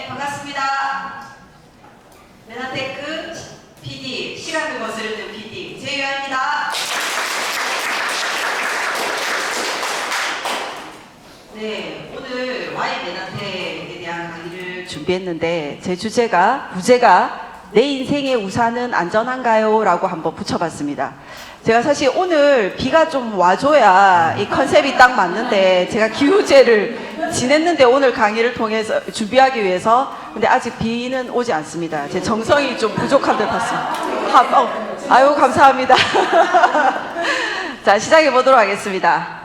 반갑습니다. 메나테크 PD, 시간을 거스르는 PD, 제유아입니다. 네, 오늘 Y 메나텍에 대한 강의를 준비했는데 제 부제가 내 인생의 우산은 안전한가요? 라고 한번 붙여봤습니다. 제가 사실 오늘 비가 좀 와줘야 이 컨셉이 딱 맞는데 제가 기후제를 지냈는데 오늘 강의를 통해서 준비하기 위해서 근데 아직 비는 오지 않습니다. 제 정성이 좀 부족한 듯 같습니다. 아유 감사합니다. 자 시작해 보도록 하겠습니다.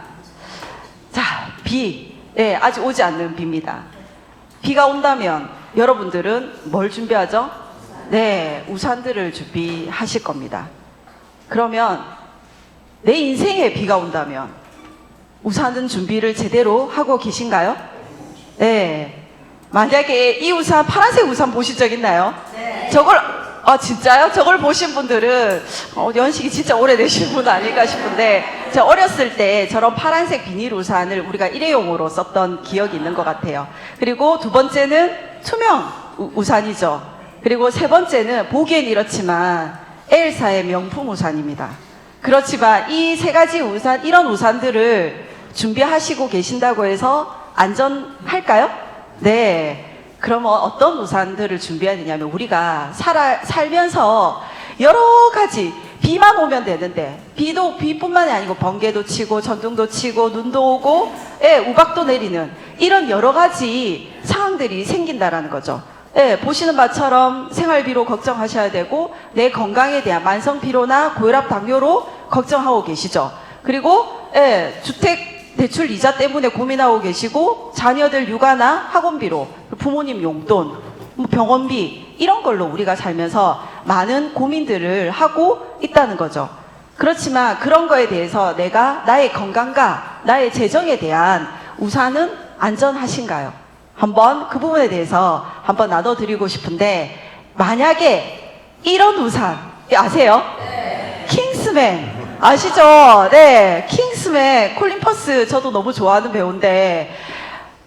자 비, 네, 아직 오지 않는 비입니다. 비가 온다면 여러분들은 뭘 준비하죠? 네, 우산들을 준비하실 겁니다. 그러면 내 인생에 비가 온다면 우산은 준비를 제대로 하고 계신가요? 네. 만약에 이 우산, 파란색 우산 보신 적 있나요? 네. 저걸, 진짜요? 저걸 보신 분들은 연식이 진짜 오래되신 분 아닐까 싶은데 제가 어렸을 때 저런 파란색 비닐 우산을 우리가 일회용으로 썼던 기억이 있는 것 같아요. 그리고 두 번째는 투명 우산이죠. 그리고 세 번째는 보기엔 이렇지만 엘사의 명품 우산입니다. 그렇지만 이 세 가지 우산, 이런 우산들을 준비하시고 계신다고 해서 안전할까요? 네. 그러면 어떤 우산들을 준비해야 되냐면 우리가 살면서 여러 가지 비만 오면 되는데 비뿐만이 아니고 번개도 치고 전등도 치고 눈도 오고 우박도 내리는 이런 여러 가지 상황들이 생긴다라는 거죠. 예, 보시는 바처럼 생활비로 걱정하셔야 되고 내 건강에 대한 만성피로나 고혈압, 당뇨로 걱정하고 계시죠. 그리고 주택 대출 이자 때문에 고민하고 계시고 자녀들 육아나 학원비로 부모님 용돈, 병원비 이런 걸로 우리가 살면서 많은 고민들을 하고 있다는 거죠. 그렇지만 그런 거에 대해서 내가 나의 건강과 나의 재정에 대한 우산은 안전하신가요? 한번 그 부분에 대해서 한번 나눠드리고 싶은데 만약에 이런 우산 아세요? 네. 킹스맨 아시죠? 네, 킹스맨 콜린 퍼스 저도 너무 좋아하는 배우인데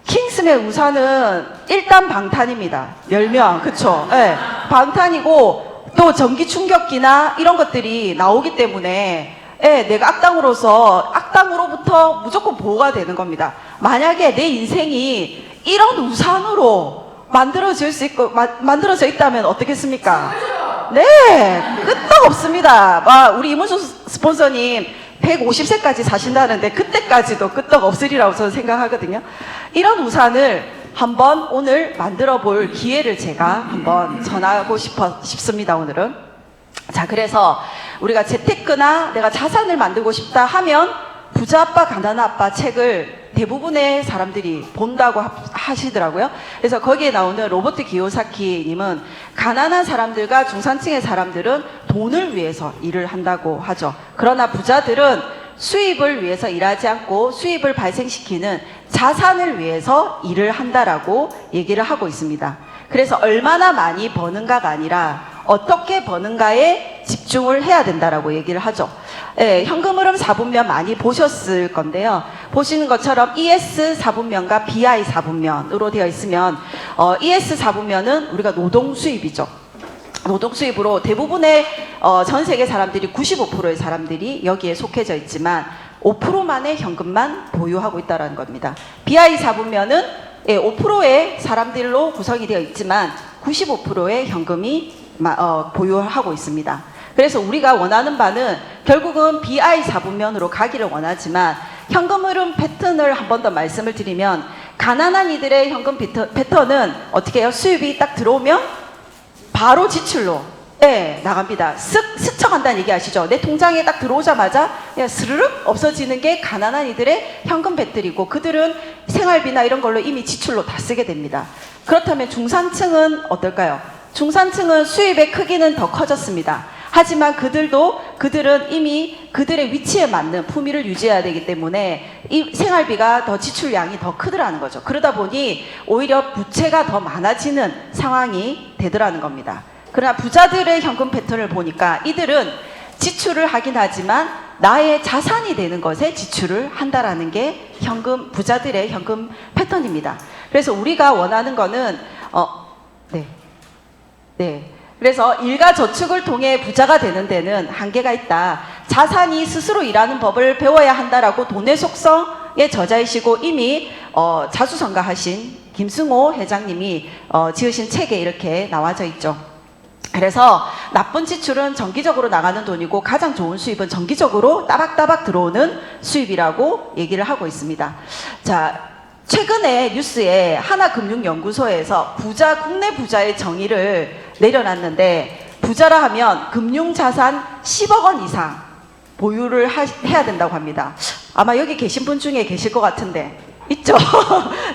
킹스맨 우산은 일단 방탄입니다. 10명 그쵸? 네, 방탄이고 또 전기 충격기나 이런 것들이 나오기 때문에 내가 악당으로부터 무조건 보호가 되는 겁니다. 만약에 내 인생이 이런 우산으로 만들어져 있다면 어떻겠습니까? 네, 끄떡 없습니다. 우리 이문수 스폰서님 150세까지 사신다는데 그때까지도 끄떡 없으리라고 저는 생각하거든요. 이런 우산을 한번 오늘 만들어 볼 기회를 제가 한번 전하고 싶습니다, 오늘은. 자, 그래서 우리가 재테크나 내가 자산을 만들고 싶다 하면 부자 아빠, 가난한 아빠 책을 대부분의 사람들이 본다고 하시더라고요. 그래서 거기에 나오는 로버트 기요사키님은 가난한 사람들과 중산층의 사람들은 돈을 위해서 일을 한다고 하죠. 그러나 부자들은 수입을 위해서 일하지 않고 수입을 발생시키는 자산을 위해서 일을 한다라고 얘기를 하고 있습니다. 그래서 얼마나 많이 버는가가 아니라 어떻게 버는가에 집중을 해야 된다라고 얘기를 하죠. 현금 흐름 4분면 많이 보셨을 건데요. 보시는 것처럼 ES 4분면과 BI 4분면으로 되어 있으면 ES 4분면은 우리가 노동 수입이죠. 노동 수입으로 대부분의 전 세계 사람들이 95%의 사람들이 여기에 속해져 있지만 5%만의 현금만 보유하고 있다는 겁니다. BI 4분면은 5%의 사람들로 구성이 되어 있지만 95%의 현금이 보유하고 있습니다. 그래서 우리가 원하는 바는 결국은 BI 4분면으로 가기를 원하지만 현금 흐름 패턴을 한 번 더 말씀을 드리면 가난한 이들의 현금 패턴은 어떻게 해요? 수입이 딱 들어오면 바로 지출로 나갑니다. 스쳐간다는 얘기 아시죠? 내 통장에 딱 들어오자마자 그냥 스르륵 없어지는 게 가난한 이들의 현금 배틀이고 그들은 생활비나 이런 걸로 이미 지출로 다 쓰게 됩니다. 그렇다면 중산층은 어떨까요? 중산층은 수입의 크기는 더 커졌습니다. 하지만 그들은 이미 그들의 위치에 맞는 품위를 유지해야 되기 때문에 이 생활비가 더 지출량이 더 크더라는 거죠. 그러다 보니 오히려 부채가 더 많아지는 상황이 되더라는 겁니다. 그러나 부자들의 현금 패턴을 보니까 이들은 지출을 하긴 하지만 나의 자산이 되는 것에 지출을 한다라는 게 부자들의 현금 패턴입니다. 그래서 우리가 원하는 거는 네. 네. 그래서 일가 저축을 통해 부자가 되는 데는 한계가 있다. 자산이 스스로 일하는 법을 배워야 한다라고 돈의 속성의 저자이시고 이미 자수성가하신 김승호 회장님이 지으신 책에 이렇게 나와져 있죠. 그래서 나쁜 지출은 정기적으로 나가는 돈이고 가장 좋은 수입은 정기적으로 따박따박 들어오는 수입이라고 얘기를 하고 있습니다. 자, 최근에 뉴스에 하나금융연구소에서 국내 부자의 정의를 내려놨는데 부자라 하면 금융자산 10억 원 이상 보유를 해야 된다고 합니다. 아마 여기 계신 분 중에 계실 것 같은데 있죠?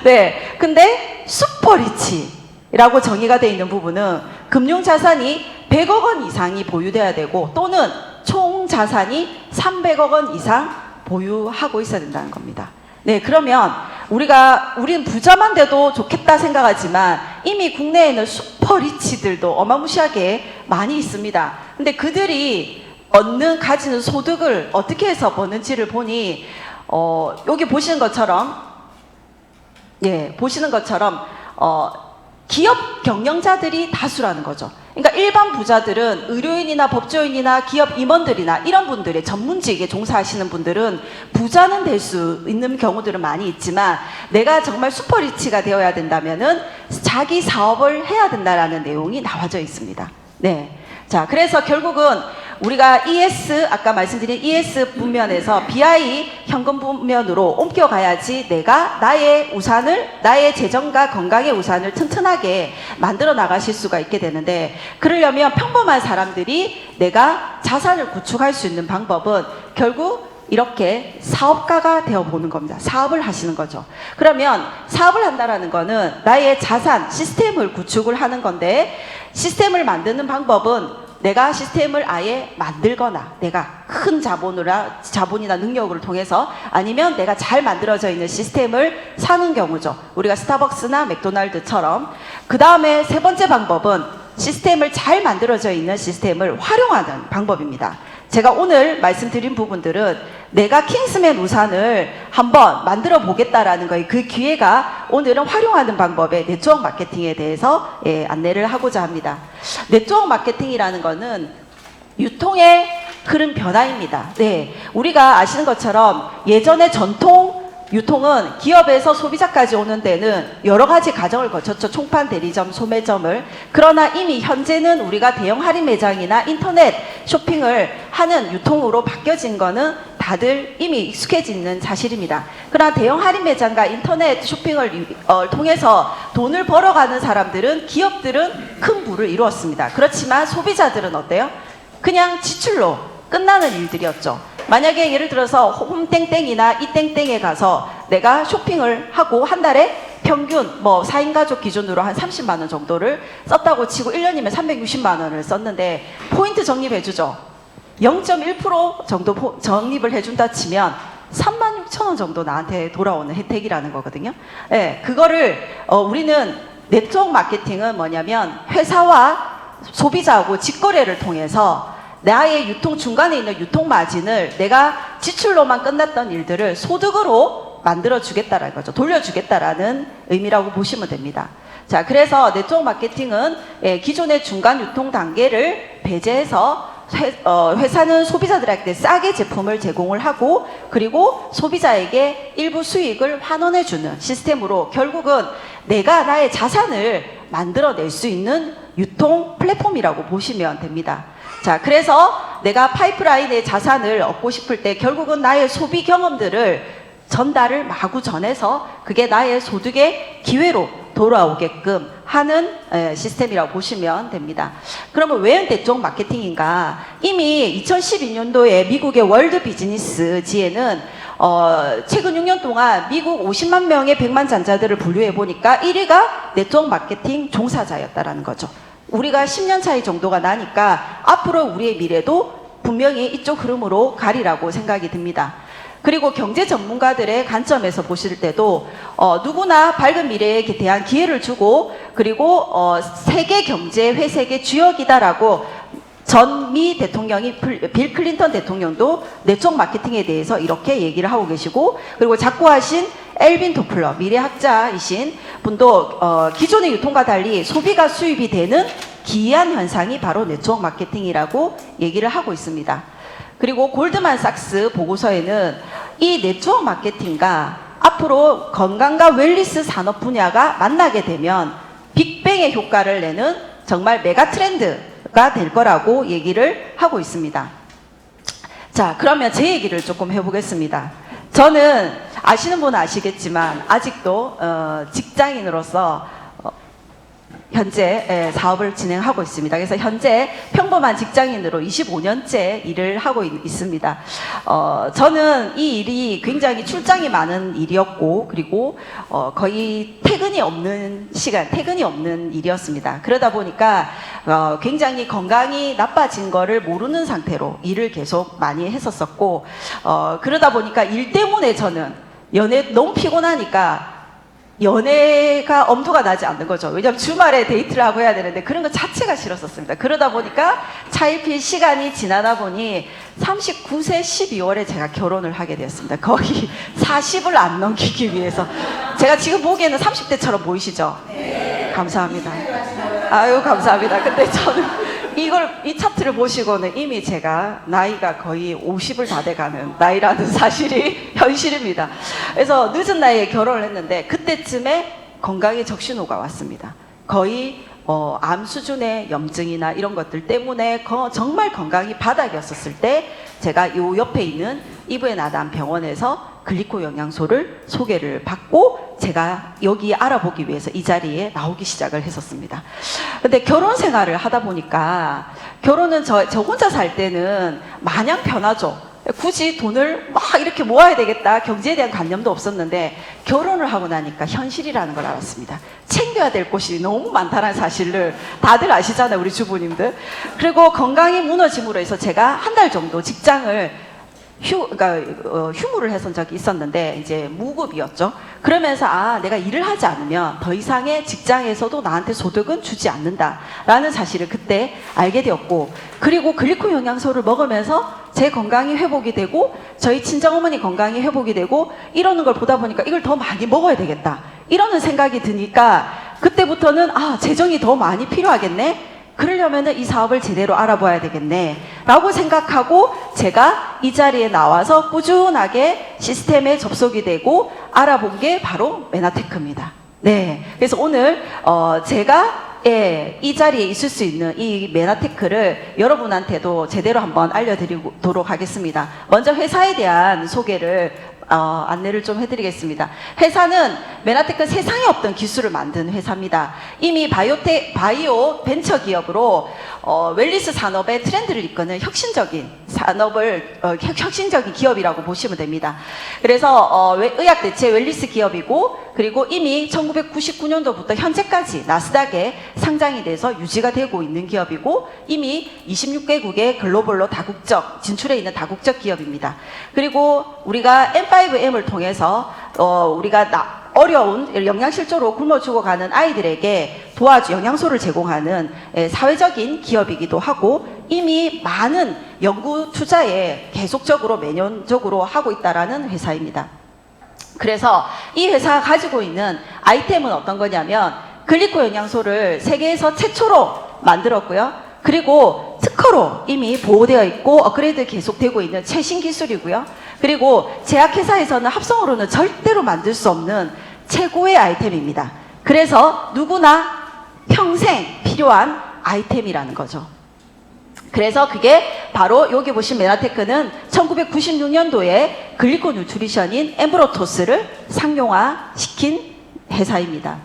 네. 근데 슈퍼리치라고 정의가 되어 있는 부분은 금융자산이 100억 원 이상이 보유돼야 되고 또는 총 자산이 300억 원 이상 보유하고 있어야 된다는 겁니다. 네, 그러면 우리는 부자만 돼도 좋겠다 생각하지만 이미 국내에는 슈퍼리치들도 어마무시하게 많이 있습니다. 근데 그들이 가지는 소득을 어떻게 해서 버는지를 보니 여기 보시는 것처럼 기업 경영자들이 다수라는 거죠. 그러니까 일반 부자들은 의료인이나 법조인이나 기업 임원들이나 이런 분들의 전문직에 종사하시는 분들은 부자는 될 수 있는 경우들은 많이 있지만 내가 정말 슈퍼리치가 되어야 된다면은 자기 사업을 해야 된다라는 내용이 나와져 있습니다. 네. 자, 그래서 결국은 우리가 아까 말씀드린 ES 분면에서 BI 현금 분면으로 옮겨가야지 내가 나의 재정과 건강의 우산을 튼튼하게 만들어 나가실 수가 있게 되는데, 그러려면 평범한 사람들이 내가 자산을 구축할 수 있는 방법은 결국 이렇게 사업가가 되어보는 겁니다. 사업을 하시는 거죠. 그러면 사업을 한다라는 거는 나의 자산, 시스템을 구축을 하는 건데, 시스템을 만드는 방법은 내가 시스템을 아예 만들거나 내가 큰 자본이나 능력을 통해서 아니면 내가 잘 만들어져 있는 시스템을 사는 경우죠. 우리가 스타벅스나 맥도날드처럼. 그 다음에 세 번째 방법은 시스템을 잘 만들어져 있는 시스템을 활용하는 방법입니다. 제가 오늘 말씀드린 부분들은 내가 킹스맨 우산을 한번 만들어 보겠다라는 거예요. 그 기회가 오늘은 활용하는 방법의 네트워크 마케팅에 대해서 안내를 하고자 합니다. 네트워크 마케팅이라는 거는 유통의 흐름 변화입니다. 네, 우리가 아시는 것처럼 예전에 전통 유통은 기업에서 소비자까지 오는 데는 여러 가지 과정을 거쳤죠. 총판, 대리점, 소매점을. 그러나 이미 현재는 우리가 대형 할인 매장이나 인터넷 쇼핑을 하는 유통으로 바뀌어진 거는 다들 이미 익숙해지는 사실입니다. 그러나 대형 할인 매장과 인터넷 쇼핑을 통해서 돈을 벌어가는 사람들은, 기업들은 큰 부를 이루었습니다. 그렇지만 소비자들은 어때요? 그냥 지출로 끝나는 일들이었죠. 만약에 예를 들어서 홈땡땡이나 이땡땡에 가서 내가 쇼핑을 하고 한 달에 평균 4인 가족 기준으로 한 30만 원 정도를 썼다고 치고 1년이면 360만 원을 썼는데 포인트 적립해주죠. 0.1% 정도 적립을 해준다 치면 36,000원 정도 나한테 돌아오는 혜택이라는 거거든요. 네, 그거를 우리는 네트워크 마케팅은 뭐냐면 회사와 소비자하고 직거래를 통해서 나의 중간에 있는 유통 마진을 내가 지출로만 끝났던 일들을 소득으로 만들어주겠다라는 거죠. 돌려주겠다라는 의미라고 보시면 됩니다. 자, 그래서 네트워크 마케팅은 기존의 중간 유통 단계를 배제해서 회사는 소비자들에게 싸게 제품을 제공을 하고 그리고 소비자에게 일부 수익을 환원해주는 시스템으로 결국은 내가 나의 자산을 만들어낼 수 있는 유통 플랫폼이라고 보시면 됩니다. 자, 그래서 내가 파이프라인의 자산을 얻고 싶을 때 결국은 나의 소비 경험들을 전달을 마구 전해서 그게 나의 소득의 기회로 돌아오게끔 하는 시스템이라고 보시면 됩니다. 그러면 왜 네트워크 마케팅인가? 이미 2012년도에 미국의 월드 비즈니스 지에는 최근 6년 동안 미국 50만 명의 100만 잔자들을 분류해 보니까 1위가 네트워크 마케팅 종사자였다라는 거죠. 우리가 10년 차이 정도가 나니까 앞으로 우리의 미래도 분명히 이쪽 흐름으로 가리라고 생각이 듭니다. 그리고 경제 전문가들의 관점에서 보실 때도 누구나 밝은 미래에 대한 기회를 주고 그리고 세계 경제 회색의 주역이다라고 전 미 대통령이 빌 클린턴 대통령도 네트워크 마케팅에 대해서 이렇게 얘기를 하고 계시고 그리고 작고하신 엘빈 도플러 미래학자이신 분도 기존의 유통과 달리 소비가 수입이 되는 기이한 현상이 바로 네트워크 마케팅이라고 얘기를 하고 있습니다. 그리고 골드만삭스 보고서에는 이 네트워크 마케팅과 앞으로 건강과 웰니스 산업 분야가 만나게 되면 빅뱅의 효과를 내는 정말 메가 트렌드가 될 거라고 얘기를 하고 있습니다. 자, 그러면 제 얘기를 조금 해보겠습니다. 저는 아시는 분은 아시겠지만 아직도 직장인으로서 현재 사업을 진행하고 있습니다. 그래서 현재 평범한 직장인으로 25년째 일을 하고 있습니다. 저는 이 일이 굉장히 출장이 많은 일이었고, 그리고 거의 퇴근이 없는 시간, 퇴근이 없는 일이었습니다. 그러다 보니까 굉장히 건강이 나빠진 거를 모르는 상태로 일을 계속 많이 했었었고, 그러다 보니까 일 때문에 저는 너무 피곤하니까 연애가 엄두가 나지 않는 거죠. 왜냐하면 주말에 데이트를 하고 해야 되는데 그런 것 자체가 싫었었습니다. 그러다 보니까 차일피일 시간이 지나다 보니 39세 12월에 제가 결혼을 하게 되었습니다. 거의 40을 안 넘기기 위해서. 제가 지금 보기에는 30대처럼 보이시죠? 네. 감사합니다. 아유, 감사합니다. 근데 저는 이 차트를 보시고는 이미 제가 나이가 거의 50을 다 돼가는 나이라는 사실이 현실입니다. 그래서 늦은 나이에 결혼을 했는데 그때쯤에 건강에 적신호가 왔습니다. 거의 암 수준의 염증이나 이런 것들 때문에 정말 건강이 바닥이었을 때 제가 요 옆에 있는 이브앤 아담 병원에서 글리코 영양소를 소개를 받고 제가 여기 알아보기 위해서 이 자리에 나오기 시작을 했었습니다. 근데 결혼 생활을 하다 보니까 결혼은 저 혼자 살 때는 마냥 편하죠. 굳이 돈을 막 이렇게 모아야 되겠다, 경제에 대한 관념도 없었는데 결혼을 하고 나니까 현실이라는 걸 알았습니다. 챙겨야 될 곳이 너무 많다는 사실을 다들 아시잖아요, 우리 주부님들. 그리고 건강이 무너짐으로 해서 제가 한 달 정도 직장을 휴무를 했던 적이 있었는데 이제 무급이었죠. 그러면서 내가 일을 하지 않으면 더 이상의 직장에서도 나한테 소득은 주지 않는다라는 사실을 그때 알게 되었고, 그리고 글리코 영양소를 먹으면서 제 건강이 회복이 되고 저희 친정어머니 건강이 회복이 되고 이러는 걸 보다 보니까 이걸 더 많이 먹어야 되겠다 이러는 생각이 드니까 그때부터는 재정이 더 많이 필요하겠네, 그러려면은 이 사업을 제대로 알아봐야 되겠네 라고 생각하고 제가 이 자리에 나와서 꾸준하게 시스템에 접속이 되고 알아본 게 바로 메나테크입니다. 네, 그래서 오늘 제가 이 자리에 있을 수 있는 이 메나테크를 여러분한테도 제대로 한번 알려드리도록 하겠습니다. 먼저 회사에 대한 소개를 안내를 좀 해드리겠습니다. 회사는 메나테크 세상에 없던 기술을 만든 회사입니다. 이미 바이오 벤처 기업으로 웰니스 산업의 트렌드를 이끄는 혁신적인 혁신적인 기업이라고 보시면 됩니다. 그래서 의학 대체 웰니스 기업이고, 그리고 이미 1999년도부터 현재까지 나스닥에 상장이 돼서 유지가 되고 있는 기업이고, 이미 26개국의 글로벌로 다국적 진출해 있는 다국적 기업입니다. 그리고 우리가 M5M을 통해서 우리가 어려운 영양실조로 굶어 죽어가는 아이들에게 영양소를 제공하는 사회적인 기업이기도 하고, 이미 많은 연구 투자에 계속적으로 매년적으로 하고 있다라는 회사입니다. 그래서 이 회사가 가지고 있는 아이템은 어떤 거냐면 글리코 영양소를 세계에서 최초로 만들었고요. 그리고 특허로 이미 보호되어 있고 업그레이드 계속되고 있는 최신 기술이고요. 그리고 제약회사에서는 합성으로는 절대로 만들 수 없는 최고의 아이템입니다. 그래서 누구나 평생 필요한 아이템이라는 거죠. 그래서 그게 바로 여기 보신 메나테크는 1996년도에 글리코 뉴트리션인 엠브로토스를 상용화시킨 회사입니다.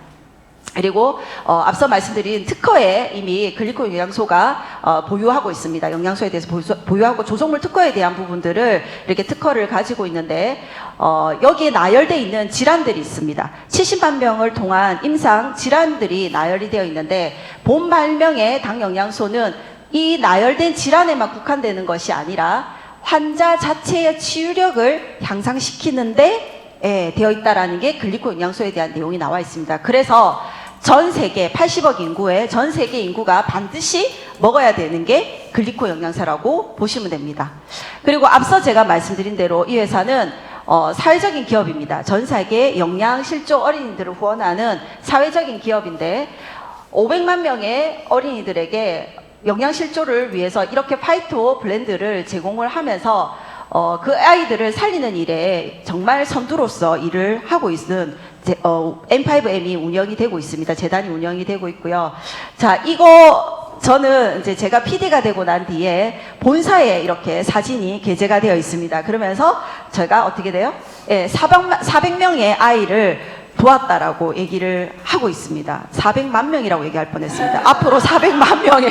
그리고 앞서 말씀드린 특허에 이미 글리코 영양소가 보유하고 있습니다. 영양소에 대해서 보유하고 조성물 특허에 대한 부분들을 이렇게 특허를 가지고 있는데 여기에 나열되어 있는 질환들이 있습니다. 70만 명을 통한 임상 질환들이 나열이 되어 있는데, 본 발명의 당 영양소는 이 나열된 질환에만 국한되는 것이 아니라 환자 자체의 치유력을 향상시키는데 되어 있다라는 게 글리코 영양소에 대한 내용이 나와 있습니다. 그래서 전 세계 80억 인구의 전 세계 인구가 반드시 먹어야 되는 게 글리코 영양소라고 보시면 됩니다. 그리고 앞서 제가 말씀드린 대로 이 회사는 사회적인 기업입니다. 전 세계 영양 실조 어린이들을 후원하는 사회적인 기업인데 500만 명의 어린이들에게 영양 실조를 위해서 이렇게 파이토 블렌드를 제공을 하면서 그 아이들을 살리는 일에 정말 선두로서 일을 하고 있는 M5M이 운영이 되고 있습니다. 재단이 운영이 되고 있고요. 자, 이거 저는 이제 제가 PD가 되고 난 뒤에 본사에 이렇게 사진이 게재가 되어 있습니다. 그러면서 제가 어떻게 돼요? 예, 400명의 아이를 도왔다라고 얘기를 하고 있습니다. 400만 명이라고 얘기할 뻔했습니다. 앞으로 400만 명이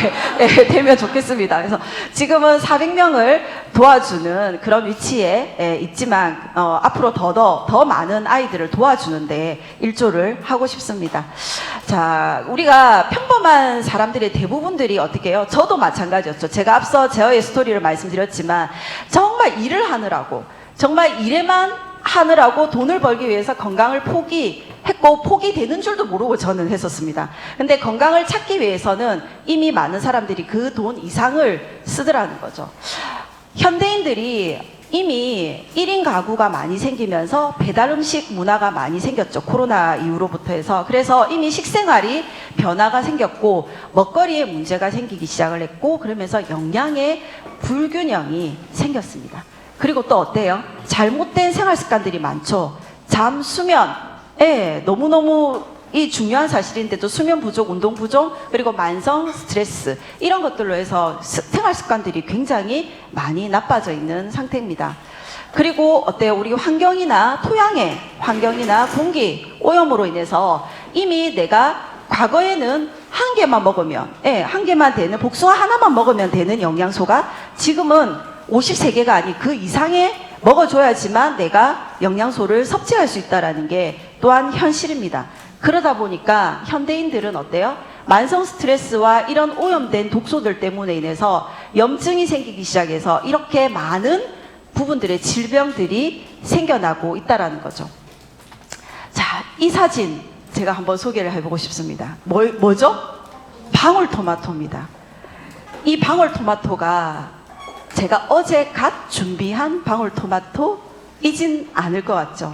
되면 좋겠습니다. 그래서 지금은 400명을 도와주는 그런 위치에 있지만 앞으로 더 많은 아이들을 도와주는데 일조를 하고 싶습니다. 자, 우리가 평범한 사람들의 대부분들이 어떻게 해요? 저도 마찬가지였죠. 제가 앞서 저의 스토리를 말씀드렸지만 정말 일을 하느라고 정말 일에만 하느라고 돈을 벌기 위해서 건강을 포기했고 포기되는 줄도 모르고 저는 했었습니다. 근데 건강을 찾기 위해서는 이미 많은 사람들이 그 돈 이상을 쓰더라는 거죠. 현대인들이 이미 1인 가구가 많이 생기면서 배달 음식 문화가 많이 생겼죠. 코로나 이후로부터 해서. 그래서 이미 식생활이 변화가 생겼고 먹거리에 문제가 생기기 시작을 했고 그러면서 영양의 불균형이 생겼습니다. 그리고 또 어때요? 잘못된 생활 습관들이 많죠. 잠, 수면, 너무너무 이 중요한 사실인데도 수면 부족, 운동 부족, 그리고 만성 스트레스 이런 것들로 해서 생활 습관들이 굉장히 많이 나빠져 있는 상태입니다. 그리고 어때요? 우리 환경이나 토양의 환경이나 공기 오염으로 인해서 이미 내가 과거에는 한 개만 먹으면, 한 개만 되는 복숭아 하나만 먹으면 되는 영양소가 지금은 53개가 아닌 그 이상의 먹어줘야지만 내가 영양소를 섭취할 수 있다는 게 또한 현실입니다. 그러다 보니까 현대인들은 어때요? 만성 스트레스와 이런 오염된 독소들 때문에 인해서 염증이 생기기 시작해서 이렇게 많은 부분들의 질병들이 생겨나고 있다는 거죠. 자, 이 사진 제가 한번 소개를 해보고 싶습니다. 뭐죠? 방울토마토입니다. 이 방울토마토가 제가 어제 갓 준비한 방울토마토이진 않을 것 같죠?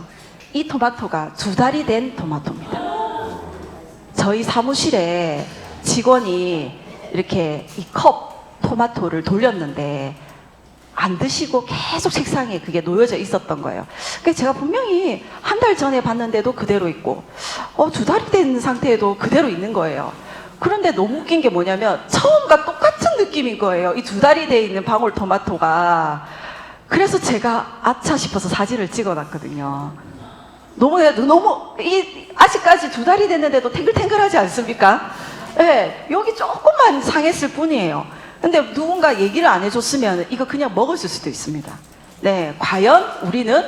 이 토마토가 2달이 된 토마토입니다. 저희 사무실에 직원이 이렇게 이 컵 토마토를 돌렸는데 안 드시고 계속 책상에 그게 놓여져 있었던 거예요. 그래서 제가 분명히 한 달 전에 봤는데도 그대로 있고 2달이 된 상태에도 그대로 있는 거예요. 그런데 너무 웃긴 게 뭐냐면 처음과 똑같은 느낌인 거예요. 이 2달이 돼 있는 방울토마토가. 그래서 제가 아차 싶어서 사진을 찍어놨거든요. 너무 아직까지 2달이 됐는데도 탱글탱글하지 않습니까? 네, 여기 조금만 상했을 뿐이에요. 근데 누군가 얘기를 안 해줬으면 이거 그냥 먹었을 수도 있습니다. 네, 과연 우리는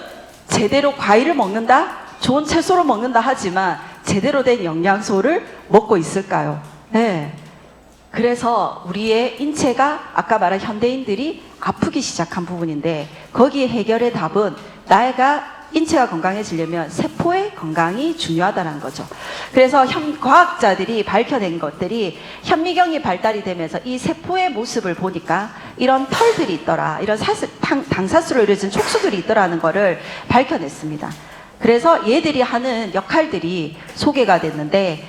제대로 과일을 먹는다? 좋은 채소를 먹는다 하지만 제대로 된 영양소를 먹고 있을까요? 네. 그래서 우리의 인체가 아까 말한 현대인들이 아프기 시작한 부분인데 거기에 해결의 답은 나이가 인체가 건강해지려면 세포의 건강이 중요하다는 거죠. 그래서 과학자들이 밝혀낸 것들이 현미경이 발달이 되면서 이 세포의 모습을 보니까 이런 털들이 있더라, 이런 당사수로 이루어진 촉수들이 있더라는 거를 밝혀냈습니다. 그래서 얘들이 하는 역할들이 소개가 됐는데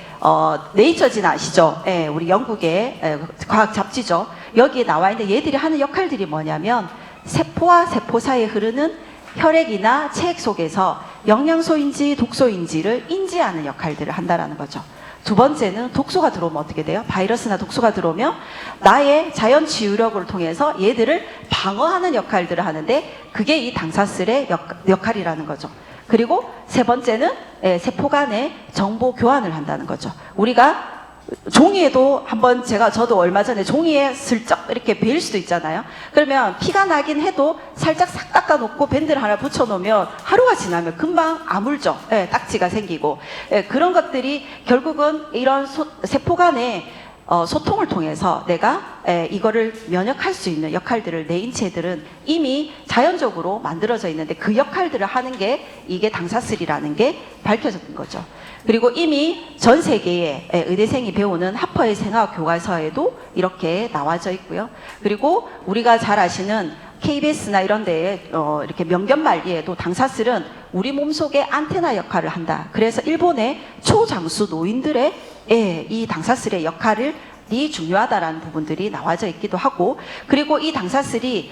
네이처진 아시죠? 우리 영국의 과학 잡지죠. 여기에 나와 있는데 얘들이 하는 역할들이 뭐냐면 세포와 세포 사이에 흐르는 혈액이나 체액 속에서 영양소인지 독소인지를 인지하는 역할들을 한다는 거죠. 두 번째는 독소가 들어오면 어떻게 돼요? 바이러스나 독소가 들어오면 나의 자연 치유력을 통해서 얘들을 방어하는 역할들을 하는데 그게 이 당사슬의 역할이라는 거죠. 그리고 세 번째는 세포 간의 정보 교환을 한다는 거죠. 우리가 종이에도 한번 저도 얼마 전에 종이에 슬쩍 이렇게 베일 수도 있잖아요. 그러면 피가 나긴 해도 살짝 싹 닦아놓고 밴드를 하나 붙여놓으면 하루가 지나면 금방 아물죠. 딱지가 생기고. 그런 것들이 결국은 이런 세포 간의 소통을 통해서 내가 이거를 면역할 수 있는 역할들을 내 인체들은 이미 자연적으로 만들어져 있는데 그 역할들을 하는 게 이게 당사슬이라는 게 밝혀진 거죠. 그리고 이미 전 세계의 의대생이 배우는 하퍼의 생화학 교과서에도 이렇게 나와져 있고요. 그리고 우리가 잘 아시는 KBS나 이런 데에 이렇게 명견말리에도 당사슬은 우리 몸속의 안테나 역할을 한다. 그래서 일본의 초장수 노인들의 이 당사슬의 역할을 이 중요하다라는 부분들이 나와져 있기도 하고, 그리고 이 당사슬이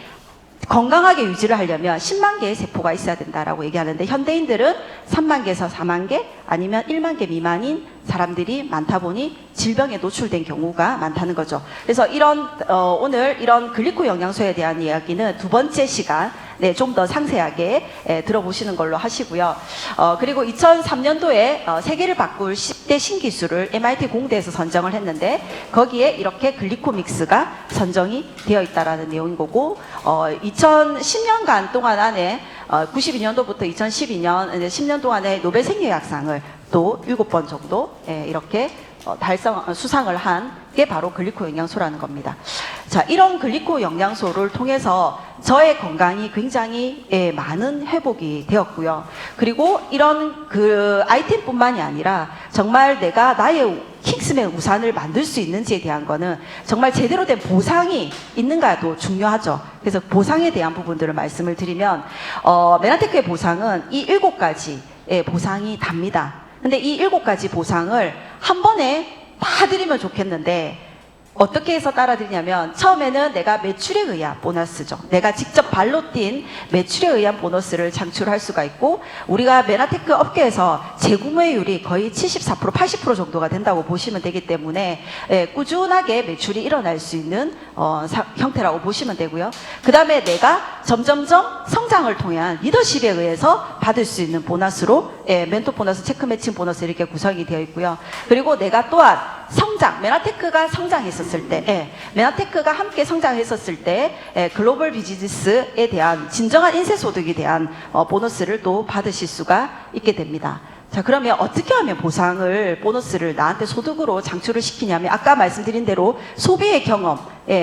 건강하게 유지를 하려면 10만 개의 세포가 있어야 된다라고 얘기하는데, 현대인들은 3만 개에서 4만 개 아니면 1만 개 미만인 사람들이 많다 보니 질병에 노출된 경우가 많다는 거죠. 그래서 오늘 이런 글리코 영양소에 대한 이야기는 두 번째 시간 좀 더 상세하게 들어보시는 걸로 하시고요. 그리고 2003년도에 세계를 바꿀 10대 신기술을 MIT 공대에서 선정을 했는데, 거기에 이렇게 글리코믹스가 선정이 되어 있다라는 내용인 거고, 2010년간 동안 안에 92년도부터 2012년 10년 동안에 노벨 생리학상을 또 7번 정도 이렇게 수상을 한 게 바로 글리코 영양소라는 겁니다. 자, 이런 글리코 영양소를 통해서 저의 건강이 굉장히 많은 회복이 되었고요. 그리고 이런 그 아이템뿐만이 아니라 정말 내가 나의 킹스맨 우산을 만들 수 있는지에 대한 거는 정말 제대로 된 보상이 있는가도 중요하죠. 그래서 보상에 대한 부분들을 말씀을 드리면, 메나테크의 보상은 이 7가지의 보상이 답니다. 근데 이 7가지 보상을 한 번에 다 드리면 좋겠는데, 어떻게 해서 따라드리냐면, 처음에는 내가 매출에 의한 보너스죠. 내가 직접 발로 뛴 매출에 의한 보너스를 창출할 수가 있고, 우리가 메나테크 업계에서 재구매율이 거의 74%, 80% 정도가 된다고 보시면 되기 때문에 꾸준하게 매출이 일어날 수 있는 형태라고 보시면 되고요. 그 다음에 내가 점점점 성장을 통한 리더십에 의해서 받을 수 있는 보너스로 멘토 보너스, 체크 매칭 보너스 이렇게 구성이 되어 있고요. 그리고 내가 또한 메나테크가 성장했었을 때, 메나테크가 함께 성장했었을 때, 글로벌 비즈니스에 대한 진정한 인쇄소득에 대한 보너스를 또 받으실 수가 있게 됩니다. 자, 그러면 어떻게 하면 보너스를 나한테 소득으로 창출을 시키냐면, 아까 말씀드린 대로 소비의 경험,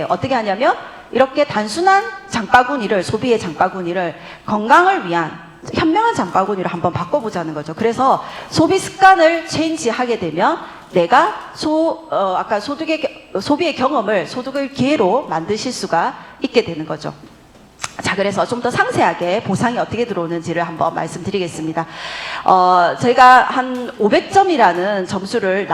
어떻게 하냐면, 이렇게 단순한 장바구니를, 소비의 장바구니를 건강을 위한 현명한 장바구니를 한번 바꿔보자는 거죠. 그래서 소비 습관을 체인지하게 되면 내가 아까 소비의 경험을 소득의 기회로 만드실 수가 있게 되는 거죠. 자, 그래서 좀 더 상세하게 보상이 어떻게 들어오는지를 한번 말씀드리겠습니다. 저희가 한 500점이라는 점수를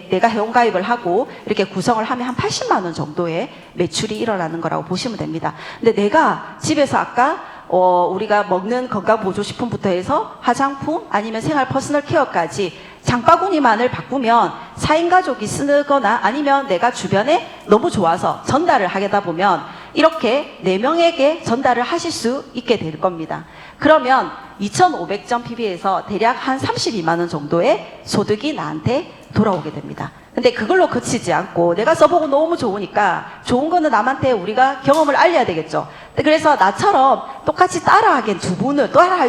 내가 회원가입을 하고 이렇게 구성을 하면 한 80만 원 정도의 매출이 일어나는 거라고 보시면 됩니다. 근데 내가 집에서 아까 우리가 먹는 건강보조식품부터 해서 화장품 아니면 생활 퍼스널 케어까지 장바구니만을 바꾸면 4인 가족이 쓰거나 아니면 내가 주변에 너무 좋아서 전달을 하다 보면 이렇게 4명에게 전달을 하실 수 있게 될 겁니다. 그러면 2500점 PB에서 대략 한 32만 원 정도의 소득이 나한테 돌아오게 됩니다. 근데 그걸로 그치지 않고 내가 써보고 너무 좋으니까 좋은 거는 남한테 우리가 경험을 알려야 되겠죠. 그래서 나처럼 똑같이 따라할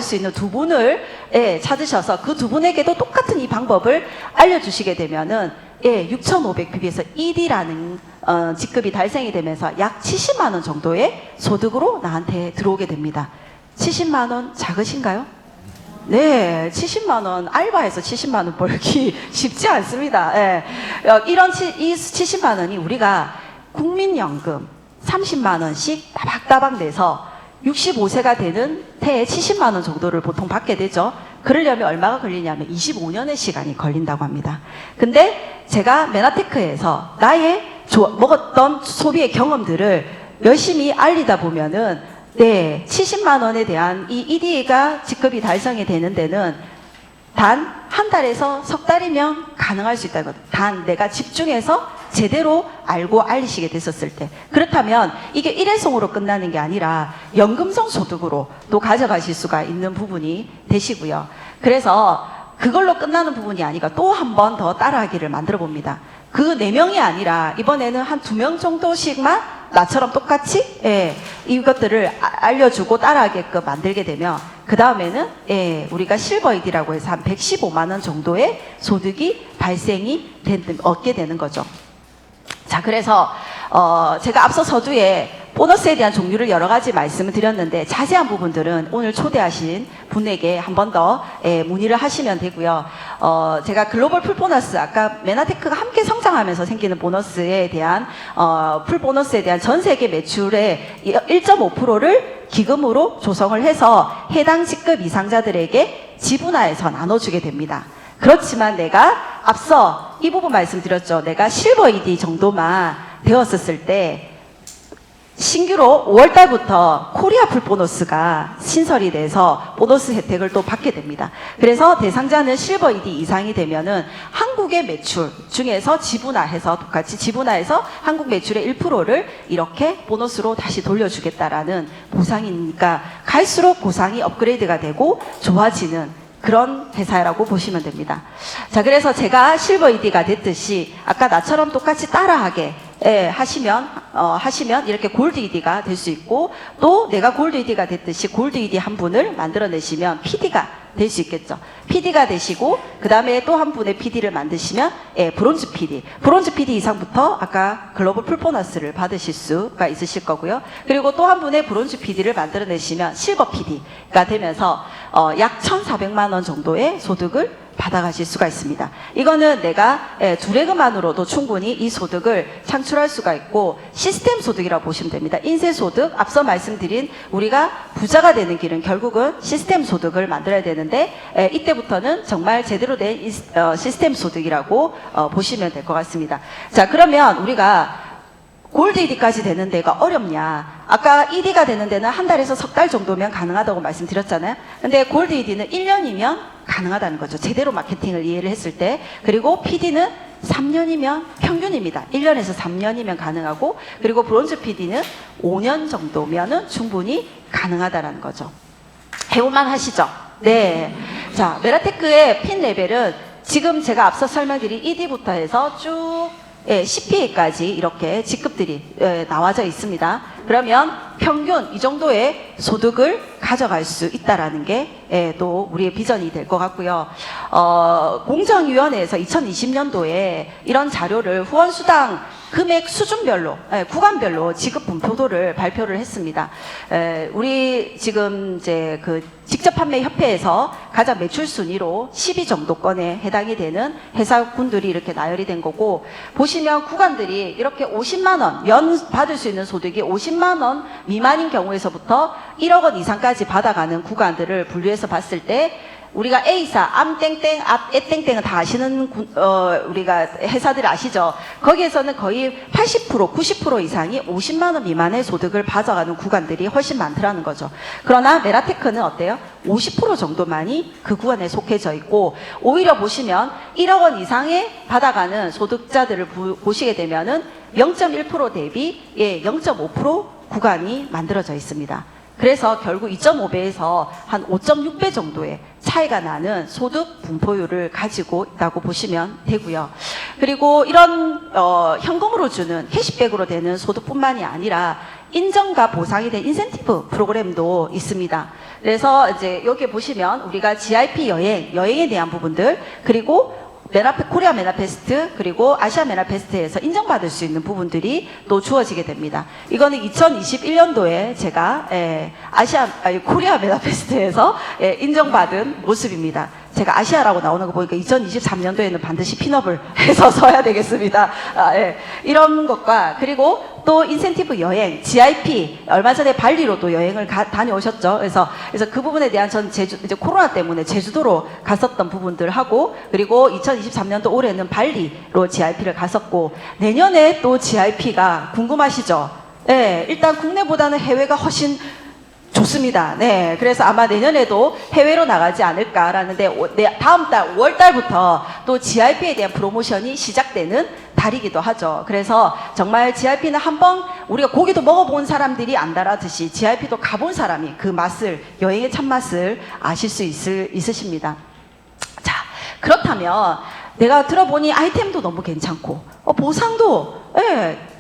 수 있는 두 분을 찾으셔서 그 두 분에게도 똑같은 이 방법을 알려주시게 되면은 6,500PB에서 ED라는 직급이 달성이 되면서 약 70만 원 정도의 소득으로 나한테 들어오게 됩니다. 70만 원 작으신가요? 네, 70만 원, 알바해서 70만 원 벌기 쉽지 않습니다. 이 70만 원이 우리가 국민연금 30만 원씩 따박따박 내서 65세가 되는 해에 70만 원 정도를 보통 받게 되죠. 그러려면 얼마가 걸리냐면 25년의 시간이 걸린다고 합니다. 근데 제가 메나테크에서 나의 먹었던 소비의 경험들을 열심히 알리다 보면은 70만 원에 대한 이 ED가 직급이 달성이 되는 데는 단 한 달에서 석 달이면 가능할 수 있다는 거죠. 단 내가 집중해서 제대로 알고 알리시게 됐었을 때. 그렇다면 이게 일회성으로 끝나는 게 아니라 연금성 소득으로 또 가져가실 수가 있는 부분이 되시고요. 그래서 그걸로 끝나는 부분이 아니라 또 한 번 더 따라하기를 만들어 봅니다. 그 4명이 아니라 이번에는 한 2명 정도씩만 나처럼 똑같이 이것들을 알려주고 따라하게끔 만들게 되면 그 다음에는 우리가 실버 ED라고 해서 한 115만 원 정도의 소득이 얻게 되는 거죠. 자, 그래서 제가 앞서 서두에 보너스에 대한 종류를 여러 가지 말씀을 드렸는데 자세한 부분들은 오늘 초대하신 분에게 한 번 더 문의를 하시면 되고요. 제가 글로벌 풀 보너스, 아까 메나테크가 함께 성장하면서 생기는 보너스에 대한 풀 보너스에 대한 전 세계 매출의 1.5%를 기금으로 조성을 해서 해당 직급 이상자들에게 지분화해서 나눠주게 됩니다. 그렇지만 내가 앞서 이 부분 말씀드렸죠. 내가 실버 ED 정도만 되었었을 때 신규로 5월달부터 코리아 풀 보너스가 신설이 돼서 보너스 혜택을 또 받게 됩니다. 그래서 대상자는 실버 ED 이상이 되면은 한국의 매출 중에서 지분화해서 똑같이 지분화해서 한국 매출의 1%를 이렇게 보너스로 다시 돌려주겠다라는 보상이니까 갈수록 보상이 업그레이드가 되고 좋아지는 그런 회사라고 보시면 됩니다. 자, 그래서 제가 실버 ED가 됐듯이 아까 나처럼 똑같이 따라하게 하시면 이렇게 골드 ED가 될 수 있고 또 내가 골드 ED가 됐듯이 골드 ED 한 분을 만들어내시면 PD가 될 수 있겠죠. PD가 되시고 그 다음에 또 한 분의 PD를 만드시면 브론즈 PD. 브론즈 PD 이상부터 아까 글로벌 풀 보너스를 받으실 수가 있으실 거고요. 그리고 또 한 분의 브론즈 PD를 만들어내시면 실버 PD가 되면서 약 1,400만 원 정도의 소득을 받아가실 수가 있습니다. 이거는 내가 두레그만으로도 충분히 이 소득을 창출할 수가 있고 시스템 소득이라고 보시면 됩니다. 인쇄 소득, 앞서 말씀드린 우리가 부자가 되는 길은 결국은 시스템 소득을 만들어야 되는데 이때부터는 정말 제대로 된 시스템 소득이라고 보시면 될 것 같습니다. 자, 그러면 우리가 골드 ED까지 되는 데가 어렵냐? 아까 ED가 되는 데는 한 달에서 석 달 정도면 가능하다고 말씀드렸잖아요. 근데 골드 ED는 1년이면 가능하다는 거죠. 제대로 마케팅을 이해를 했을 때. 그리고 PD는 3년이면 평균입니다. 1년에서 3년이면 가능하고, 그리고 브론즈 PD는 5년 정도면은 충분히 가능하다는 거죠. 해볼만 하시죠? 네. 자, 메라테크의 핀 레벨은 지금 제가 앞서 설명드린 ED부터 해서 쭉 CPA까지 이렇게 직급들이 나와져 있습니다. 그러면 평균 이 정도의 소득을 가져갈 수 있다라는 게 또 우리의 비전이 될 것 같고요. 공정위원회에서 2020년도에 이런 자료를 후원수당 금액 수준별로, 구간별로 지급 분포도를 발표를 했습니다. 우리 지금 이제 그 직접 판매 협회에서 가장 매출 순위로 10위 정도권에 해당이 되는 회사군들이 이렇게 나열이 된 거고, 보시면 구간들이 이렇게 50만 원, 연 받을 수 있는 소득이 50만 원 미만인 경우에서부터 1억 원 이상까지 받아가는 구간들을 분류해서 봤을 때 우리가 A사, 암땡땡, 애땡땡은 다 아시는 우리가 회사들 아시죠? 거기에서는 거의 80%, 90% 이상이 50만 원 미만의 소득을 받아가는 구간들이 훨씬 많더라는 거죠. 그러나 메라테크는 어때요? 50% 정도만이 그 구간에 속해져 있고, 오히려 보시면 1억 원 이상의 받아가는 소득자들을 보시게 되면은 0.1% 대비 0.5% 구간이 만들어져 있습니다. 그래서 결국 2.5배에서 한 5.6배 정도의 차이가 나는 소득 분포율을 가지고 있다고 보시면 되고요. 그리고 이런 현금으로 주는 캐시백으로 되는 소득뿐만이 아니라 인정과 보상이 된 인센티브 프로그램도 있습니다. 그래서 이제 여기 보시면 우리가 GIP 여행에 대한 부분들, 그리고 코리아 메나페스트, 그리고 아시아 메나페스트에서 인정받을 수 있는 부분들이 또 주어지게 됩니다. 이거는 2021년도에 제가 코리아 메나페스트에서 인정받은 모습입니다. 제가 아시아라고 나오는 거 보니까 2023년도에는 반드시 핀업을 해서 써야 되겠습니다. 이런 것과, 그리고 또 인센티브 여행, GIP, 얼마 전에 발리로 또 여행을 다녀오셨죠. 그래서 그 부분에 대한 전 이제 코로나 때문에 제주도로 갔었던 부분들 하고, 그리고 2023년도 올해는 발리로 GIP를 갔었고, 내년에 또 GIP가 궁금하시죠? 네, 일단 국내보다는 해외가 훨씬 좋습니다. 네, 그래서 아마 내년에도 해외로 나가지 않을까라는데, 다음 달 5월 달부터 또 GIP에 대한 프로모션이 시작되는 달이기도 하죠. 그래서 정말 GIP는 한번 우리가 고기도 먹어본 사람들이 안다라듯이 GIP도 가본 사람이 그 맛을, 여행의 참맛을 아실 수 있으십니다. 자, 그렇다면 내가 들어보니 아이템도 너무 괜찮고 보상도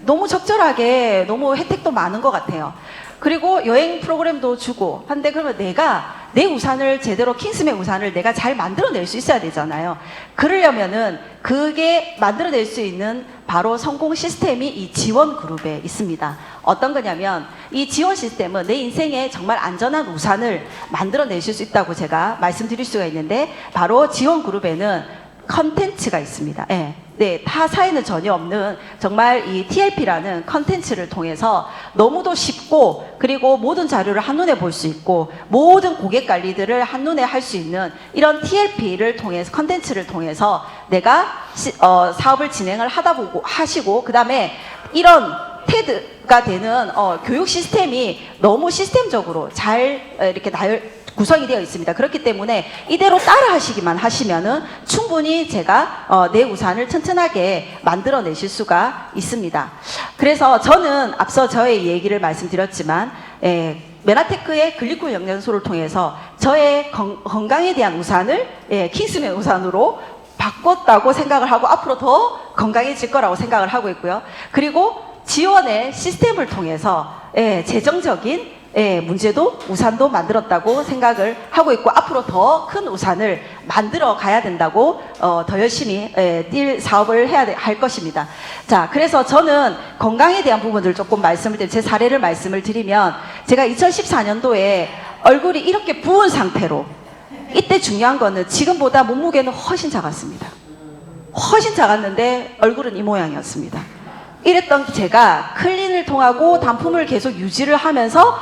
너무 적절하게 너무 혜택도 많은 것 같아요. 그리고 여행 프로그램도 주고 한데, 그러면 내가 내 우산을 제대로 킹스맨 우산을 내가 잘 만들어낼 수 있어야 되잖아요. 그러려면은 그게 만들어낼 수 있는 바로 성공 시스템이 이 지원 그룹에 있습니다. 어떤 거냐면 이 지원 시스템은 내 인생에 정말 안전한 우산을 만들어내실 수 있다고 제가 말씀드릴 수가 있는데, 바로 지원 그룹에는 컨텐츠가 있습니다. 예. 네, 타사에는 전혀 없는 정말 이 TLP라는 컨텐츠를 통해서 너무도 쉽고, 그리고 모든 자료를 한눈에 볼 수 있고 모든 고객 관리들을 한눈에 할 수 있는 이런 TLP를 통해서, 컨텐츠를 통해서 내가 사업을 진행을 하시고, 그 다음에 이런 테드가 되는 교육 시스템이 너무 시스템적으로 잘 이렇게 구성이 되어 있습니다. 그렇기 때문에 이대로 따라 하시기만 하시면은 충분히 제가 내 우산을 튼튼하게 만들어내실 수가 있습니다. 그래서 저는 앞서 저의 얘기를 말씀드렸지만, 메나테크의 글리콜 영양소를 통해서 저의 건강에 대한 우산을 킹스맨 우산으로 바꿨다고 생각을 하고 앞으로 더 건강해질 거라고 생각을 하고 있고요. 그리고 지원의 시스템을 통해서 재정적인 문제도 우산도 만들었다고 생각을 하고 있고, 앞으로 더 큰 우산을 만들어 가야 된다고 더 열심히 뛸 사업을 할 것입니다. 자, 그래서 저는 건강에 대한 부분을 조금 제 사례를 말씀을 드리면, 제가 2014년도에 얼굴이 이렇게 부은 상태로, 이때 중요한 거는 지금보다 몸무게는 훨씬 작았습니다. 훨씬 작았는데 얼굴은 이 모양이었습니다. 이랬던 제가 클린을 통하고 단품을 계속 유지를 하면서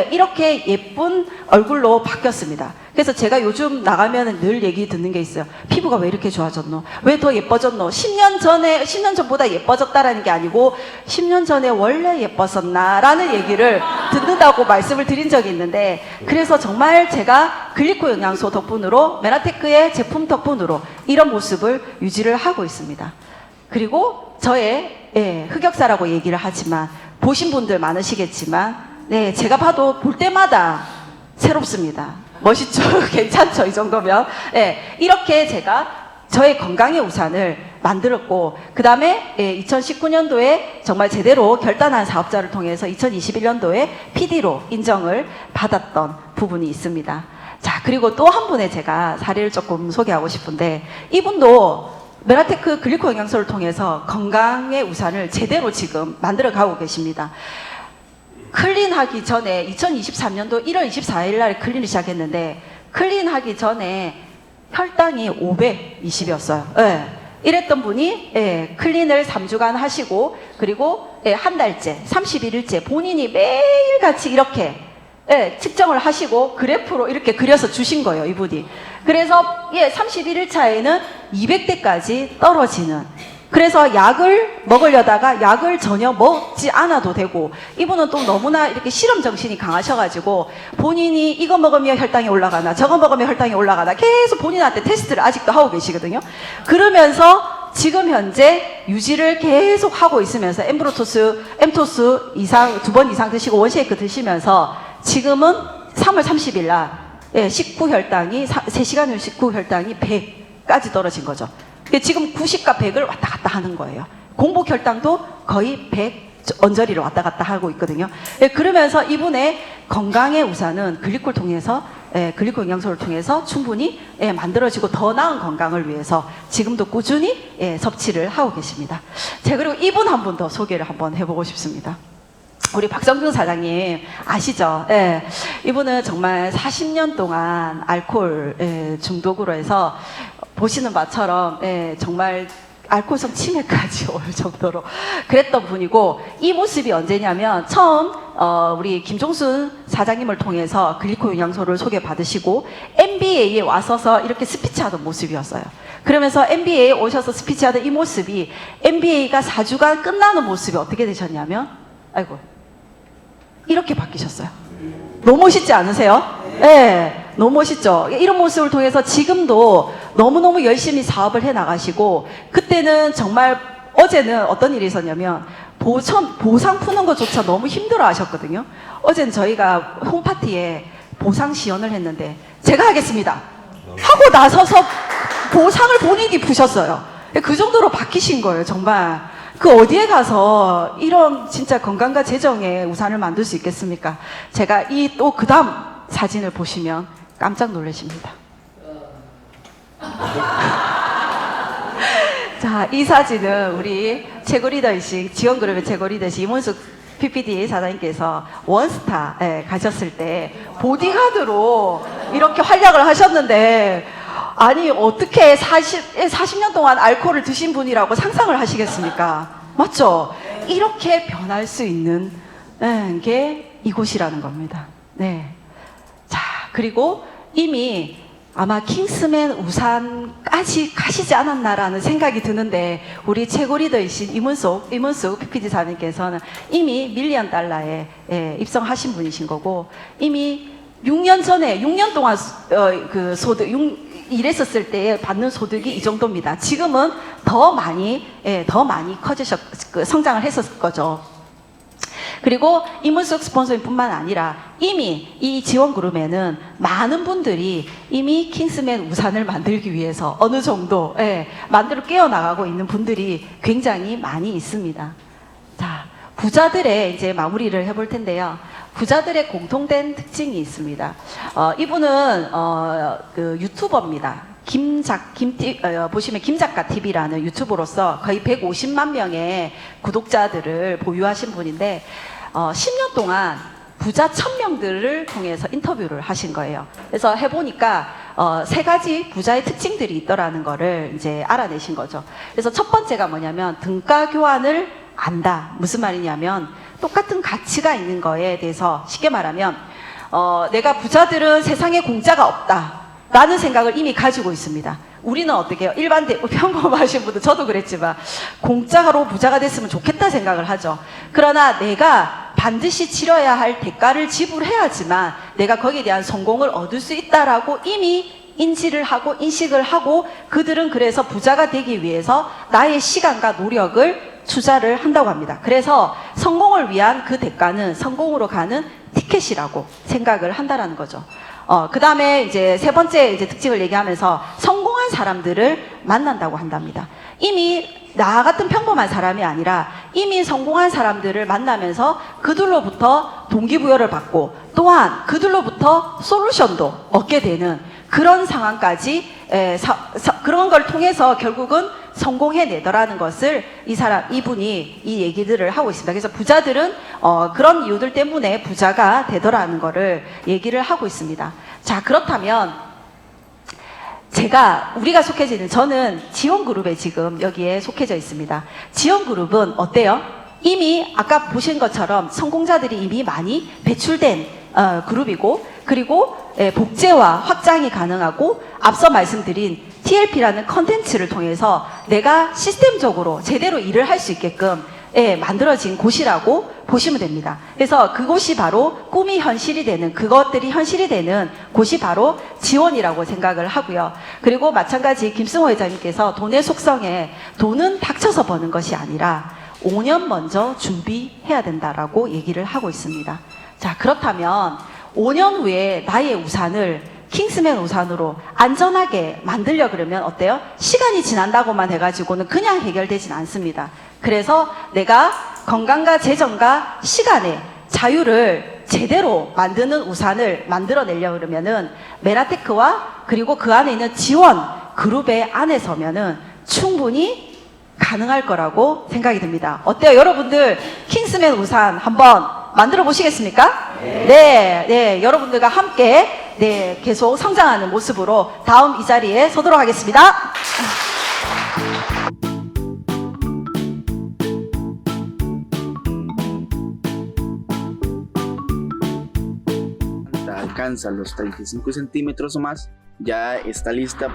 이렇게 예쁜 얼굴로 바뀌었습니다. 그래서 제가 요즘 나가면 늘 얘기 듣는 게 있어요. 피부가 왜 이렇게 좋아졌노? 왜 더 예뻐졌노? 10년 전보다 예뻐졌다라는 게 아니고 10년 전에 원래 예뻤었나? 라는 얘기를 듣는다고 말씀을 드린 적이 있는데, 그래서 정말 제가 글리코 영양소 덕분으로, 메나테크의 제품 덕분으로 이런 모습을 유지를 하고 있습니다. 그리고 저의 흑역사라고 얘기를 하지만, 보신 분들 많으시겠지만, 제가 봐도 볼 때마다 새롭습니다. 멋있죠? 괜찮죠? 이 정도면. 이렇게 제가 저의 건강의 우산을 만들었고, 그 다음에 2019년도에 정말 제대로 결단한 사업자를 통해서 2021년도에 PD로 인정을 받았던 부분이 있습니다. 자, 그리고 또 한 분의 제가 사례를 조금 소개하고 싶은데, 이분도 메나테크 글리코 영양소를 통해서 건강의 우산을 제대로 지금 만들어 가고 계십니다. 클린하기 전에 2023년도 1월 24일 날 클린을 시작했는데, 클린하기 전에 혈당이 520이었어요. 이랬던 분이 클린을 3주간 하시고, 그리고 한 달째 31일째 본인이 매일같이 이렇게 측정을 하시고 그래프로 이렇게 그려서 주신 거예요, 이분이. 그래서 31일 차에는 200대까지 떨어지는, 그래서 약을 먹으려다가 약을 전혀 먹지 않아도 되고, 이분은 또 너무나 이렇게 실험 정신이 강하셔가지고 본인이 이거 먹으면 혈당이 올라가나 저거 먹으면 혈당이 올라가나 계속 본인한테 테스트를 아직도 하고 계시거든요. 그러면서 지금 현재 유지를 계속 하고 있으면서 엠토스 이상 2번 이상 드시고 원쉐이크 드시면서 지금은 3월 30일 날 식후 혈당이 3시간 후 식후 혈당이 100까지 떨어진 거죠. 지금 90과 100을 왔다 갔다 하는 거예요. 공복 혈당도 거의 100 언저리를 왔다 갔다 하고 있거든요. 그러면서 이분의 건강의 우산은 글리콜 영양소를 통해서 충분히 만들어지고 더 나은 건강을 위해서 지금도 꾸준히 섭취를 하고 계십니다. 자, 그리고 이분 한 분 더 소개를 한번 해보고 싶습니다. 우리 박성중 사장님 아시죠? 이분은 정말 40년 동안 알코올 중독으로 해서 보시는 바처럼 정말 알코올성 치매까지 올 정도로 그랬던 분이고, 이 모습이 언제냐면 처음 우리 김종순 사장님을 통해서 글리코 영양소를 소개받으시고 MBA에 와서서 이렇게 스피치하던 모습이었어요. 그러면서 MBA에 오셔서 스피치하던 이 모습이 MBA가 4주간 끝나는 모습이 어떻게 되셨냐면, 아이고, 이렇게 바뀌셨어요. 너무 멋있지 않으세요? 너무 멋있죠? 이런 모습을 통해서 지금도 너무너무 열심히 사업을 해 나가시고, 그때는 정말, 어제는 어떤 일이 있었냐면 보상 푸는 것조차 너무 힘들어 하셨거든요. 어제는 저희가 홈파티에 보상 시연을 했는데 제가 하겠습니다 하고 나서서 보상을 본인이 푸셨어요. 그 정도로 바뀌신 거예요, 정말. 그 어디에 가서 이런 진짜 건강과 재정의 우산을 만들 수 있겠습니까? 제가 또 그 다음 사진을 보시면 깜짝 놀라십니다. 자, 이 사진은 우리 최고 리더이신 지원그룹의 최고 리더이신 이문숙 PPD 사장님께서 원스타에 가셨을 때 보디가드로 이렇게 활약을 하셨는데, 아니 어떻게 40년 동안 알코올을 드신 분이라고 상상을 하시겠습니까? 맞죠? 이렇게 변할 수 있는 게 이곳이라는 겁니다. 네. 자, 그리고 이미 아마 킹스맨 우산까지 가시지 않았나라는 생각이 드는데, 우리 최고 리더이신 이문숙 PPD 사장님께서는 이미 밀리언 달러에 입성하신 분이신 거고, 이미 6년 전에 6년 동안 그 소득 일했었을 때 받는 소득이 이 정도입니다. 지금은 더 많이 성장을 했었을 거죠. 그리고 이문숙 스폰서님뿐만 아니라 이미 이 지원그룹에는 많은 분들이 이미 킹스맨 우산을 만들기 위해서 어느 정도 만들어 깨어나가고 있는 분들이 굉장히 많이 있습니다. 자, 부자들의 이제 마무리를 해볼 텐데요. 부자들의 공통된 특징이 있습니다. 이분은 그 유튜버입니다. 보시면 김작가 TV라는 유튜버로서 거의 150만 명의 구독자들을 보유하신 분인데, 10년 동안 부자 1000명들을 통해서 인터뷰를 하신 거예요. 그래서 해보니까 3가지 부자의 특징들이 있더라는 거를 이제 알아내신 거죠. 그래서 첫 번째가 뭐냐면 등가 교환을 안다. 무슨 말이냐면 똑같은 가치가 있는 거에 대해서, 쉽게 말하면 내가 부자들은 세상에 공짜가 없다 라는 생각을 이미 가지고 있습니다. 우리는 어떻게 해요? 평범하신 분들, 저도 그랬지만 공짜로 부자가 됐으면 좋겠다 생각을 하죠. 그러나 내가 반드시 치러야 할 대가를 지불해야지만 내가 거기에 대한 성공을 얻을 수 있다라고 이미 인지를 하고 인식을 하고, 그들은 그래서 부자가 되기 위해서 나의 시간과 노력을 투자를 한다고 합니다. 그래서 성공을 위한 그 대가는 성공으로 가는 티켓이라고 생각을 한다라는 거죠. 그 다음에 이제 세 번째 이제 특징을 얘기하면서 성공한 사람들을 만난다고 한답니다. 이미 나 같은 평범한 사람이 아니라 이미 성공한 사람들을 만나면서 그들로부터 동기부여를 받고, 또한 그들로부터 솔루션도 얻게 되는 그런 상황까지, 그런 걸 통해서 결국은 성공해내더라는 것을 이분이 이 얘기들을 하고 있습니다. 그래서 부자들은 그런 이유들 때문에 부자가 되더라는 거를 얘기를 하고 있습니다. 자, 그렇다면 우리가 속해져 있는, 저는 지원그룹에 지금 여기에 속해져 있습니다. 지원그룹은 어때요? 이미 아까 보신 것처럼 성공자들이 이미 많이 배출된 그룹이고, 그리고 복제와 확장이 가능하고, 앞서 말씀드린 TLP라는 컨텐츠를 통해서 내가 시스템적으로 제대로 일을 할 수 있게끔 만들어진 곳이라고 보시면 됩니다. 그래서 그곳이 바로 꿈이 현실이 되는, 그것들이 현실이 되는 곳이 바로 지원이라고 생각을 하고요. 그리고 마찬가지 김승호 회장님께서 돈의 속성에, 돈은 닥쳐서 버는 것이 아니라 5년 먼저 준비해야 된다라고 얘기를 하고 있습니다. 자, 그렇다면 5년 후에 나의 우산을 킹스맨 우산으로 안전하게 만들려 그러면 어때요? 시간이 지난다고만 해가지고는 그냥 해결되진 않습니다. 그래서 내가 건강과 재정과 시간의 자유를 제대로 만드는 우산을 만들어내려고 그러면은 메라테크와 그리고 그 안에 있는 지원 그룹의 안에 서면은 충분히 가능할 거라고 생각이 듭니다. 어때요? 여러분들 킹스맨 우산 한번 만들어 보시겠습니까? 네, 여러분들과 함께 계속 성장하는 모습으로 다음 이 자리에 서도록 하겠습니다. Alcanza los 35 centímetros o más, ya está lista